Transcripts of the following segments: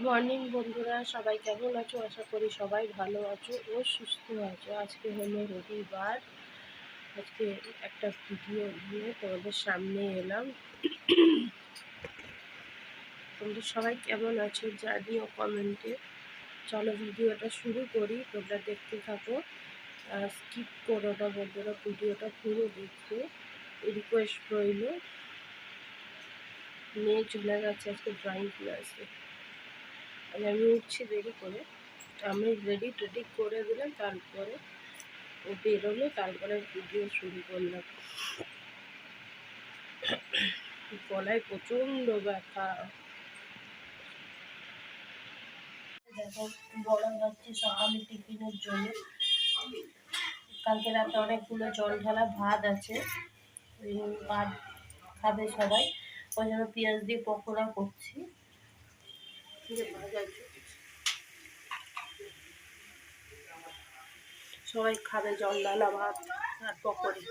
Morning বন্ধুরা, সবাই কেমন আছো? আশা করি সবাই ভালো আছো ও সুস্থ আছো। আজকে হলো রবিবার। আজকে একটা ভিডিও নিয়ে তোমাদের সামনে এলাম। তোমরা সবাই কেমন আছো জানিও কমেন্টে। চলো ভিডিওটা শুরু করি, তোমরা দেখতে থাকো, স্কিপ করো না বন্ধুরা, ভিডিওটা পুরো দেখো, রিকোয়েস্ট রইল। মেয়ে চলে গেছে আজকে ড্রয়িং ক্লাসে, আমি উঠছি দেরি করে, আমি রেডি টেডি করে দিলাম, তারপরে ও বেরোলো, তারপরে ভিডিও শুরু করলাম। গলায় প্রচণ্ড ব্যথা। দেখো, বড় যাচ্ছে সকালে টিফিনের জন্য। কালকে রাতে অনেকগুলো জল ঢালা ভাত আছে, ভাত খাবে সবাই, ওই জন্য পেঁয়াজ দিয়ে পকোড়া করছি। সবাই খাবে জল ঢালা ভাত আর পকোড়ি।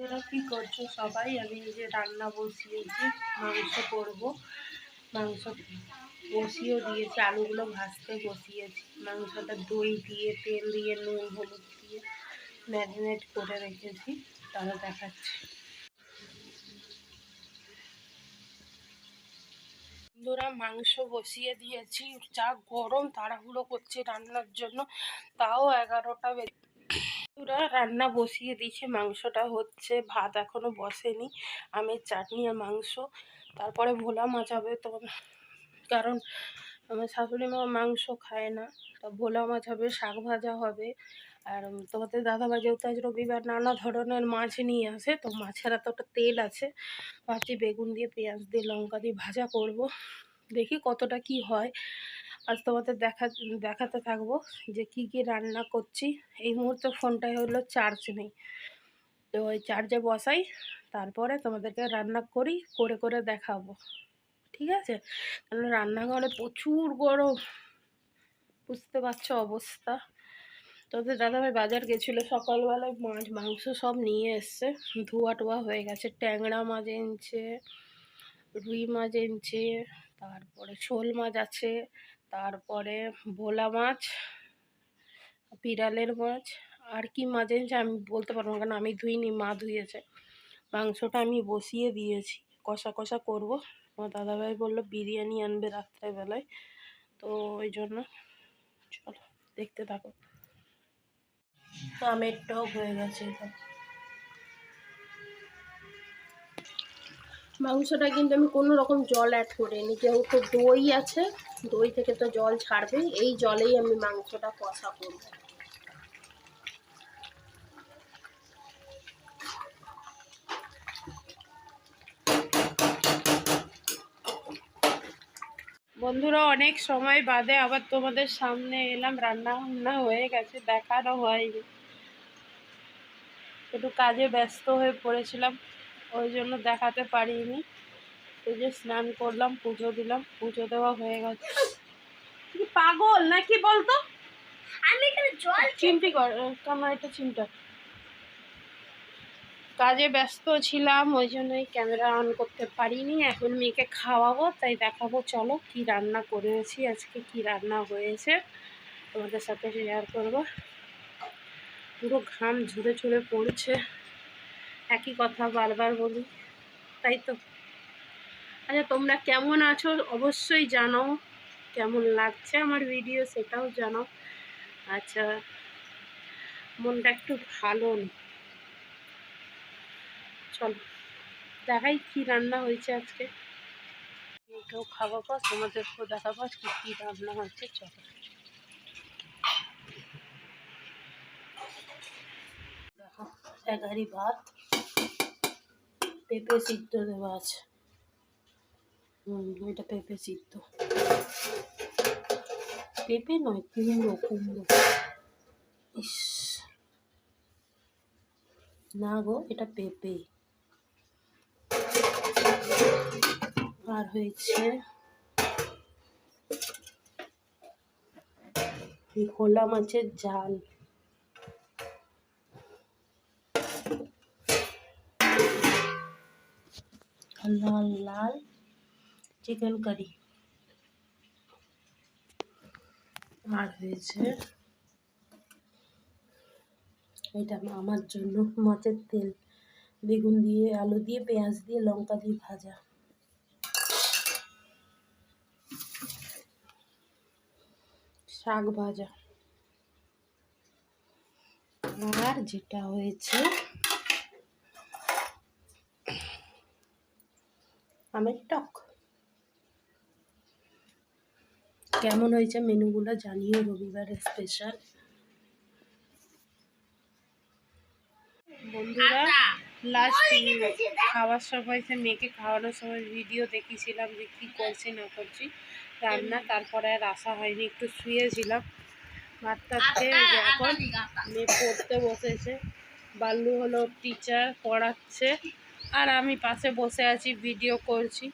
এরা কি করছো সবাই? আমি এই যে রান্না বসিয়েছি, মাংস করবো। মাংস বসিয়েও দিয়েছি, আলুগুলো ভাজতে বসিয়েছি। মাংসটা দই দিয়ে, তেল দিয়ে, নুন হলুদ দিয়ে ম্যারিনেট করে রেখেছি, তারা দেখাচ্ছি। বন্ধুরা, মাংস বসিয়ে দিয়েছি। যা গরম, তাড়াহুড়ো করছে রান্নার জন্য, তাও 11টা বেজে। রান্না বসিয়ে দিয়েছি, মাংসটা হচ্ছে, ভাত এখনো বসেনি। আমের চাটনি আর মাংস, তারপরে ভোলা মাছ হবে। তো কারণ আমার শাশুড়ি মা মাংস খায় না, তো ভোলা মাছ হবে, শাক ভাজা হবে। আর তোমাদের দাদাভাই যেহেতু আজ রবিবার নানা ধরনের মাছ নিয়ে আসে, তো মাছের এতটা তেল আছে, ভাবছি বেগুন দিয়ে, পেঁয়াজ দিয়ে, লঙ্কা দিয়ে ভাজা করব। দেখি কতটা কি হয়। আজ তোমাদের দেখাতে থাকবো যে কি কি রান্না করছি। এই মুহূর্তে ফোনটায় হলো চার্জ নেই, তো ওই চার্জে বসাই, তারপরে তোমাদেরকে রান্না করে করে দেখাবো, ঠিক আছে? কারণ রান্নাঘরে প্রচুর গরম, বুঝতে পারছো অবস্থা। তোদের দাদাভাই বাজার গেছিলো সকালবেলায়, মাছ মাংস সব নিয়ে এসছে, ধোয়া টোয়া হয়ে গেছে। ট্যাংরা মাছ এনেছে, রুই মাছ এনেছে, তারপরে শোল মাছ আছে, তারপরে ভোলা মাছ, বিড়ালের মাছ, আর কি মাছ এনেছে আমি বলতে পারবো না, কারণ আমি ধুইনি, মা ধুয়েছে। মাংসটা আমি বসিয়ে দিয়েছি, কষা কষা করবো। আমার দাদাভাই বললো বিরিয়ানি আনবে রাত্রেবেলায়, তো ওই জন্য চলো দেখতে থাকো। আমেরটাও হয়ে গেছে। মাংসটা কিন্তু আমি কোনো রকম জল অ্যাড করিনি, যেহেতু দই আছে, দই থেকে তো জল ছাড়বেই, এই জলেই আমি মাংসটা কষা করব। বন্ধুরা, অনেক সময় বাদে আবার তোমাদের সামনে এলাম। রান্না হয়ে গেছে, দেখানো হয়নি, একটু কাজে ব্যস্ত হয়ে পড়েছিলাম, ওই জন্য দেখাতে পারিনি। এই যে স্নান করলাম, পুজো দিলাম, পুজো দেওয়া হয়ে গেছে। তুই পাগল নাকি বলতো? আমি এখানে জল চিমটি কর, এটা চিমটা। কাজে ব্যস্ত ছিলাম, ওই জন্যই ক্যামেরা অন করতে পারিনি। এখন মেয়েকে খাওয়াবো, তাই দেখাবো। চলো কি রান্না করেছি আজকে, কি রান্না হয়েছে তোমাদের সাথে শেয়ার করব। পুরো ঘাম ঝরে ঝরে পড়ছে, একই কথা বারবার বলি, তাই তো। আচ্ছা, তোমরা কেমন আছো অবশ্যই জানাও, কেমন লাগছে আমার ভিডিও সেটাও জানাও। আচ্ছা, মনটা একটু ভালো নেই। চলো দেখাই কি রান্না হয়েছে আজকে। এটাও খাওয়া পর তোমাদেরকেও দেখাবো আজকে কী রান্না হয়েছে। চলো দেখো, এগারি ভাত, পেঁপে সিদ্ধ দেওয়া আছে। এটা পেঁপে সিদ্ধ, পেঁপে নয়, কুমড়ো কুমড়ো। ইস না গো, এটা পেঁপে। আর হয়েছে ভোলা মাছের ঝাল, লাল লাল চিকেন কারি, আর হয়েছে এটা আমার জন্য মাছের তেল, বেগুন দিয়ে, আলু দিয়ে, পেঁয়াজ দিয়ে, লঙ্কা দিয়ে ভাজা। শাক ভাজা। আর যেটা হয়েছে আমের টক। কেমন হয়েছে মেনুগুলো জানিও, রবিবারের স্পেশাল। বন্ধুরা লাস্ট খাওয়ার সময়, মেয়েকে খাওয়ানোর সময় ভিডিও দেখেছিলাম যে কী করছি না করছি রান্না, তারপরে আর আসা হয়নি, একটু শুয়েছিলাম। ভাতটা খেয়ে এখন মেয়ে পড়তে বসেছে। বাল্লু হলো টিচার, পড়াচ্ছে, আর আমি পাশে বসে আছি ভিডিও করছি।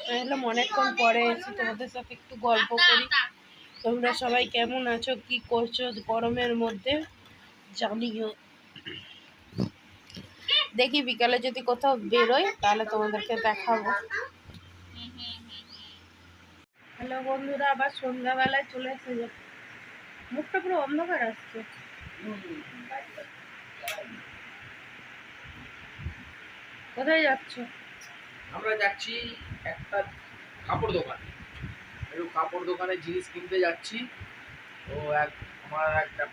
বললাম অনেকক্ষণ পরে এসে তোমাদের সাথে একটু গল্প করি। তোমরা সবাই কেমন আছো, কি করছো গরমের মধ্যে জানিও। দেখি বিকালে যদি কোথাও বেরোই তাহলে তোমাদেরকে দেখাবো। হ্যালো বন্ধুরা, আবার সন্ধ্যাবেলায় চলে এসেছে। মুখটা পুরো অন্ধকার আসছে। কোথায় যাচ্ছ? আমরা যাচ্ছি একটা কাপড় দোকানে, একটু কাপড় দোকানে জিনিস কিনতে যাচ্ছি। তো আমার একটা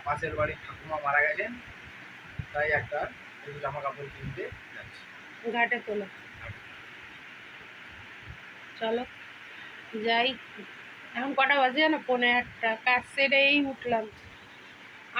পাশের বাড়ির ঠাকুমা মারা গেছেন, তাই একটা জামা কাপড় কিনতে যাচ্ছি। ঘাটে তোলো, চলো যাই। এখন কটা বাজে জানো? 8:45। কাজ সেরেই উঠলাম,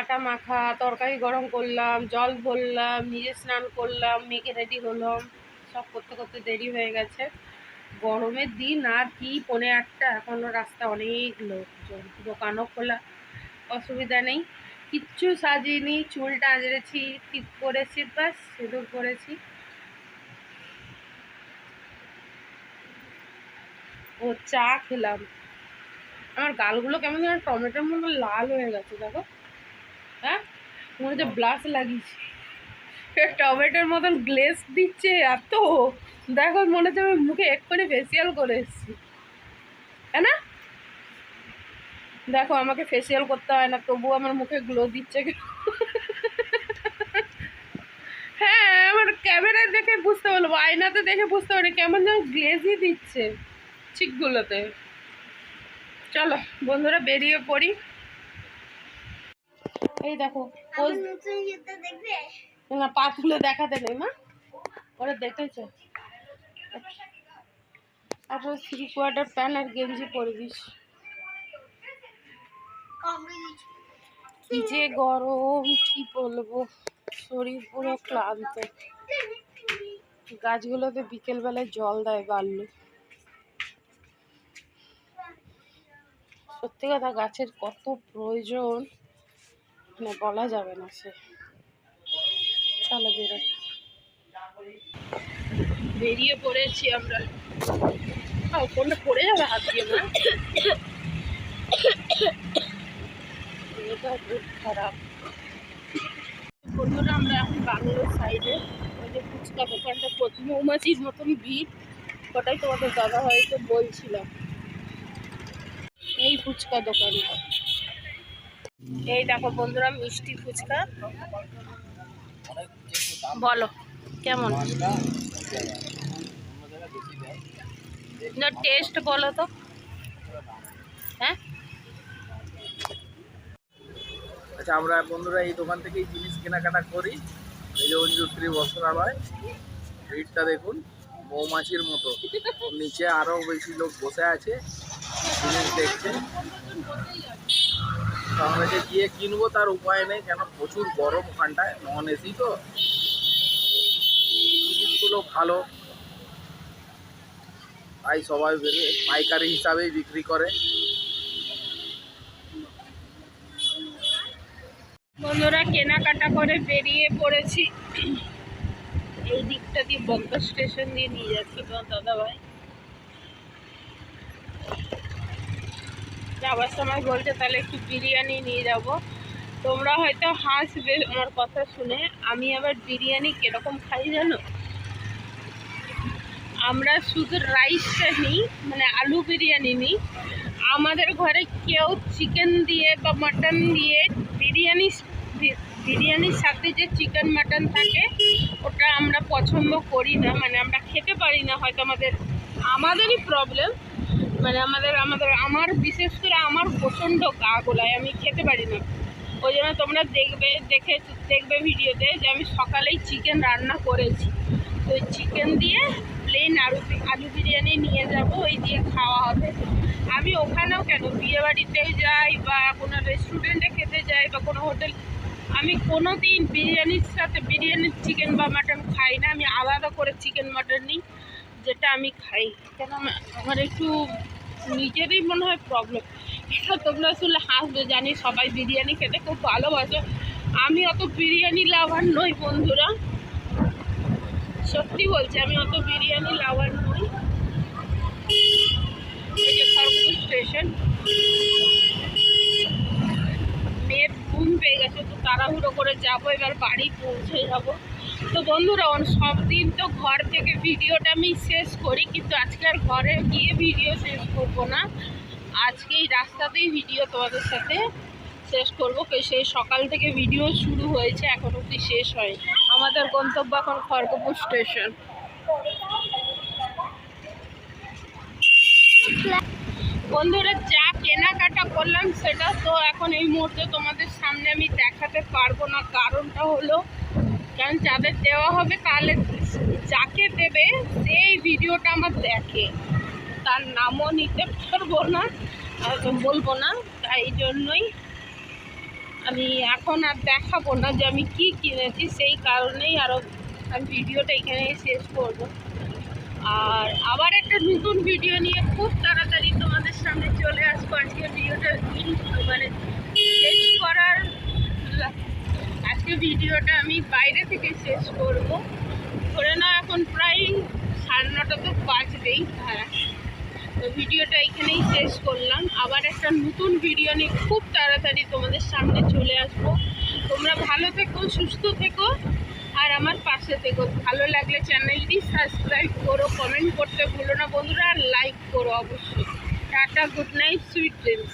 আটা মাখা, তরকারি গরম করলাম, জল ভরলাম, নিজে স্নান করলাম, মেয়েকে রেডি হলাম। সব করতে করতে দেরি হয়ে গেছে। গরমের দিন আর কি, 8:45, এখনও রাস্তা অনেক লোকজন, দোকানও খোলা, অসুবিধা নেই। কিচ্ছু সাজিনি, চুলটা আঁচড়েছি, টিপ করেছি, বাস সিঁদুর করেছি। ও চা খেলাম। আমার গালগুলো কেমন যেন টমেটোর মতো লাল হয়ে গেছে, দেখো। হ্যাঁ, মনে হচ্ছে ব্লাশ লাগিয়েছি, টমেটোর মতন গ্লেজ দিচ্ছে এত। দেখো মনে হচ্ছে আমি মুখে এক্ষুনি ফেসিয়াল করে এসেছি, হ্যাঁ না? দেখো আমাকে ফেসিয়াল করতে হয় না, তবুও আমার মুখে গ্লো দিচ্ছে। হ্যাঁ, আমার ক্যামেরায় দেখে বুঝতে পারবো, আয়নাতে দেখে বুঝতে পারি কেমন যেন গ্লেজই দিচ্ছে চিকগুলোতে। চলো বন্ধুরা বেরিয়ে পড়ি। এই দেখো না, পা তুলে দেখাতে নেই মা, ওরা দেখেছে। আর 3/4 প্যান্ট আর গেঞ্জি পরবিস। কি যে গরম, কি বলবো, শরীর পুরো ক্লান্ত। গাছগুলোতে বিকেলবেলায় জল দেয় বাল্লু। সত্যি কথা, গাছের কত প্রয়োজন মানে বলা যাবে না সে। চলো বেরোই। বেরিয়ে পড়েছি আমরা। কোনটা পড়ে যাবে হাত দিয়ে না, এটা খুব খারাপ। বন্ধুরা আমরা এখন বাংলোর সাইডে, ওই যে ফুচকা দোকানটা, মৌমাছির মতন ভিড়, ওটাই তোমাদের দাদা হয়তো বলছিলাম। এই ফুচকা দোকানটা, এই দেখো বন্ধুরা মিষ্টি ফুচকা। বলো কেমন টেস্ট, বলো তো। হ্যাঁ আচ্ছা, আমরা বন্ধুরা এই দোকান থেকেই জিনিস কেনাকাটা করি। এই যে অঞ্জুশ্রী বস্ত্রালয়, ভিড়টা দেখুন মৌমাছির মতো। নিচে আরো বেশি লোক বসে আছে জিনিস দেখছে। আমরা যে গিয়ে কিনবো তার উপায় নেই, কেন প্রচুর গরম ওখানটায়, নন এসি তো। জিনিসগুলো ভালো, তাই সবাই পাইকারি হিসাবেই বিক্রি করে। বন্ধুরা কেনাকাটা করে বেরিয়ে পড়েছি। এই দিকটা দিয়ে বন্দর স্টেশন দিয়ে নিয়ে যাচ্ছি তোমার দাদা ভাই। যাওয়ার সময় বলছে তাহলে একটু বিরিয়ানি নিয়ে যাব। তোমরা হয়তো হাসবে আমার কথা শুনে, আমি আবার বিরিয়ানি কিরকম খাই জানো? আমরা শুধু রাইসটা নিই, মানে আলু বিরিয়ানি নিই, আমাদের ঘরে কেউ চিকেন দিয়ে বা মাটন দিয়ে বিরিয়ানির সাথে যে চিকেন মাটন থাকে ওটা আমরা পছন্দ করি না, মানে আমরা খেতে পারি না। হয়তো আমাদেরই প্রবলেম, মানে আমার বিশেষ করে আমার প্রচণ্ড গা গোলায়, আমি খেতে পারি না। ওই জন্য তোমরা দেখবে ভিডিওতে যে আমি সকালেই চিকেন রান্না করেছি। তো ওই চিকেন দিয়ে প্লেন আলু বিরিয়ানি নিয়ে যাব, ওই দিয়ে খাওয়া হবে। আমি ওখানেও কেন, বিয়েবাড়িতেও যাই বা কোনো রেস্টুরেন্টে খেতে যাই বা কোনো হোটেল, আমি কোনো দিন বিরিয়ানির চিকেন বা মাটন খাই না। আমি আলাদা করে চিকেন মাটন নিই, যেটা আমি খাই। কেন আমার একটু নিজেরই মনে হয় প্রবলেম। এটা তোমরা আসলে হাসবে, জানি সবাই বিরিয়ানি খেতে খুব ভালোবাসো, আমি অত বিরিয়ানি লাভার নই বন্ধুরা, সত্যি বলছি আমি অত বিরিয়ানি লাভার নই। এই যে খড়গপুর স্টেশন, মেয়ের ঘুম পেয়ে গেছে, তো তাড়াহুড়ো করে যাবো, এবার বাড়ি পৌঁছে যাব। তো বন্ধুরা সব দিন তো ঘর থেকে ভিডিওটা আমি শেষ করি, কিন্তু আজকে আর ঘরে গিয়ে ভিডিও শেষ করবো না, আজকে এই রাস্তাতেই ভিডিও তোমাদের সাথে শেষ করবো। সেই সকাল থেকে ভিডিও শুরু হয়েছে, এখন অবধি শেষ হয়। আমাদের গন্তব্য এখন খড়গপুর স্টেশন। বন্ধুরা যা কেনাকাটা করলাম সেটা তো এখন এই মুহূর্তে তোমাদের সামনে আমি দেখাতে পারবো না, কারণটা হলো কারণ যাদের দেওয়া হবে তাহলে যাকে দেবে সেই ভিডিওটা আমার দেখে, তার নামও নিতে পারবো না, বলবো না, তাই জন্যই আমি এখন আর দেখাবো না যে আমি কি কিনেছি, সেই কারণেই আরও আমি ভিডিওটা এখানেই শেষ করবো। আর আবার একটা নতুন ভিডিও নিয়ে খুব তাড়াতাড়ি তোমাদের সামনে চলে আসবো। আজকে ভিডিওটা মানে শেষ করার, আজকে ভিডিওটা আমি বাইরে থেকে শেষ করব, ধরে না এখন প্রায় 9:30 তো বাজবেই। হ্যাঁ, তো ভিডিওটা এখানেই শেষ করলাম। আবার একটা নতুন ভিডিও নিয়ে খুব তাড়াতাড়ি তোমাদের সামনে চলে আসবো। তোমরা ভালো থেকো, সুস্থ থেকো, আর আমার পাশে থেকো। ভালো লাগলে চ্যানেলটি সাবস্ক্রাইব করো, কমেন্ট করতে ভুলো না বন্ধুরা, আর লাইক করো অবশ্যই। Tata, good night, sweet dreams.